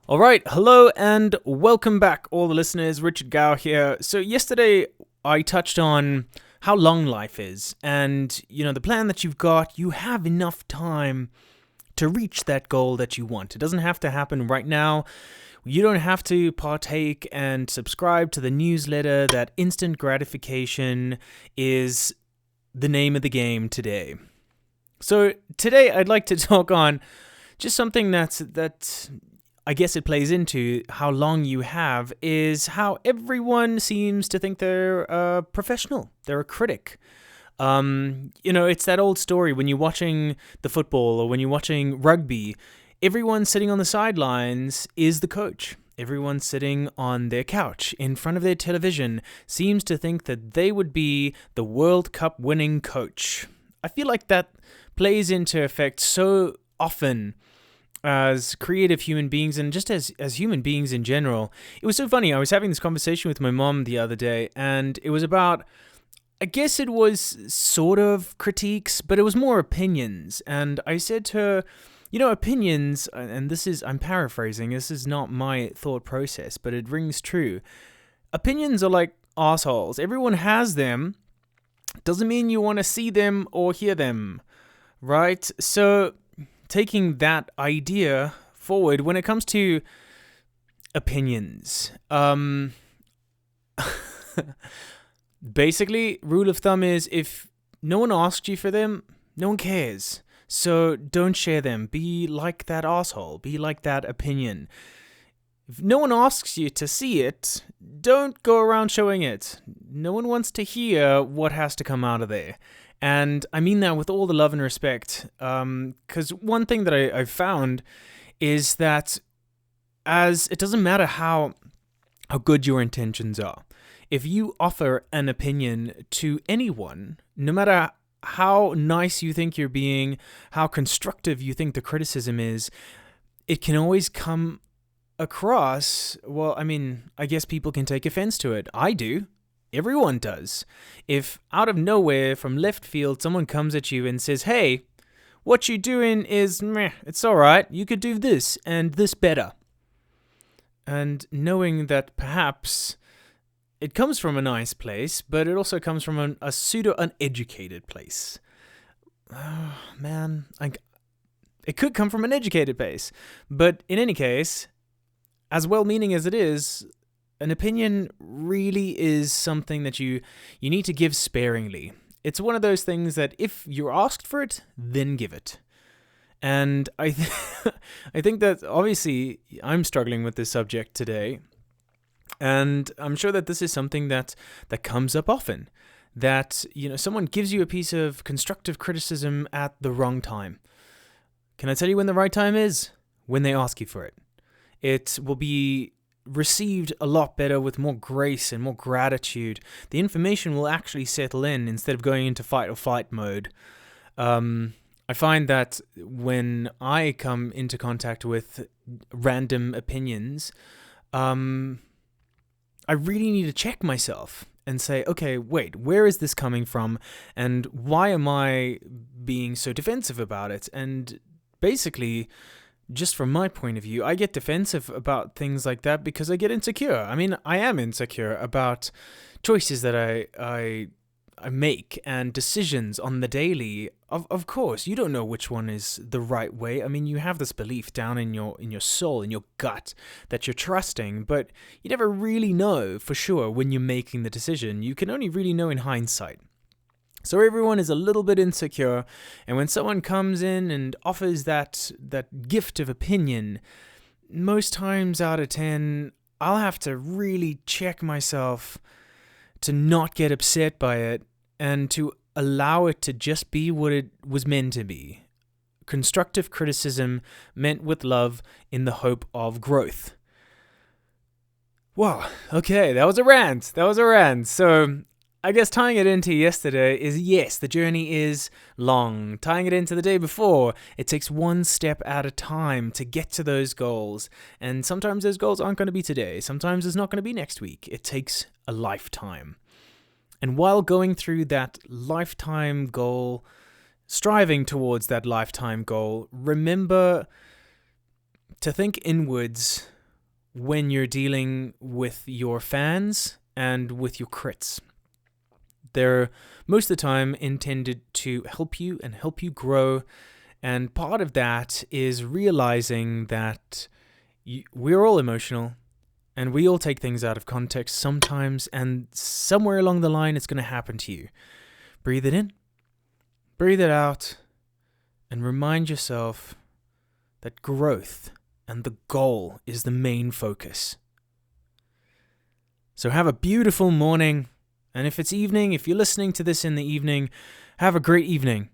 All right, hello and welcome back, all the listeners. Richard Gow here. So yesterday I touched on how long life is, and the plan that you've got, you have enough time to reach that goal that you want. It doesn't have to happen right now. You don't have to partake and subscribe to the newsletter that instant gratification is the name of the game today. So today I'd like to talk on just something that I guess it plays into how long you have, is how everyone seems to think they're a professional. They're a critic. It's that old story when you're watching the football or when you're watching rugby, everyone sitting on the sidelines is the coach. Everyone sitting on their couch in front of their television seems to think that they would be the World Cup winning coach. I feel like that plays into effect so often as creative human beings and just as human beings in general. It was so funny. I was having this conversation with my mom the other day, and it was about, I guess it was sort of critiques, but it was more opinions. And I said to her, opinions, and I'm paraphrasing, this is not my thought process, but it rings true. Opinions are like assholes. Everyone has them. Doesn't mean you want to see them or hear them, right? So taking that idea forward, when it comes to opinions, basically, rule of thumb is if no one asked you for them, no one cares. So don't share them. Be like that asshole. Be like that opinion. If no one asks you to see it, don't go around showing it. No one wants to hear what has to come out of there. And I mean that with all the love and respect, because one thing that I've found is that as it doesn't matter how good your intentions are, if you offer an opinion to anyone, no matter how nice you think you're being, how constructive you think the criticism is, it can always come across, I guess people can take offense to it. I do. Everyone does. If out of nowhere, from left field, someone comes at you and says, hey, what you're doing is meh, it's alright, you could do this and this better. And knowing that perhaps it comes from a nice place, but it also comes from a pseudo-uneducated place. Oh, man, it could come from an educated place. But in any case, as well-meaning as it is, an opinion really is something that you need to give sparingly. It's one of those things that if you're asked for it, then give it. And I think that obviously I'm struggling with this subject today. And I'm sure that this is something that comes up often. That, someone gives you a piece of constructive criticism at the wrong time. Can I tell you when the right time is? When they ask you for it. It will be received a lot better with more grace and more gratitude. The information will actually settle in instead of going into fight or flight mode. I find that when I come into contact with random opinions, I really need to check myself and say, okay, wait, where is this coming from? And why am I being so defensive about it? And basically, just from my point of view, I get defensive about things like that because I get insecure. I mean, I am insecure about choices that I make and decisions on the daily. Of course, you don't know which one is the right way. I mean, you have this belief down in your soul, in your gut, that you're trusting, but you never really know for sure when you're making the decision. You can only really know in hindsight. So everyone is a little bit insecure, and when someone comes in and offers that gift of opinion, most times out of 10, I'll have to really check myself to not get upset by it and to allow it to just be what it was meant to be. Constructive criticism meant with love in the hope of growth. Wow, okay, that was a rant. So I guess tying it into yesterday is, yes, the journey is long. Tying it into the day before, it takes one step at a time to get to those goals. And sometimes those goals aren't going to be today. Sometimes it's not going to be next week. It takes a lifetime. And while going through that lifetime goal, striving towards that lifetime goal, remember to think inwards when you're dealing with your fans and with your crits. They're most of the time intended to help you and help you grow. And part of that is realizing that we're all emotional and we all take things out of context sometimes, and somewhere along the line it's going to happen to you. Breathe it in, breathe it out, and remind yourself that growth and the goal is the main focus. So have a beautiful morning. And if it's evening, if you're listening to this in the evening, have a great evening.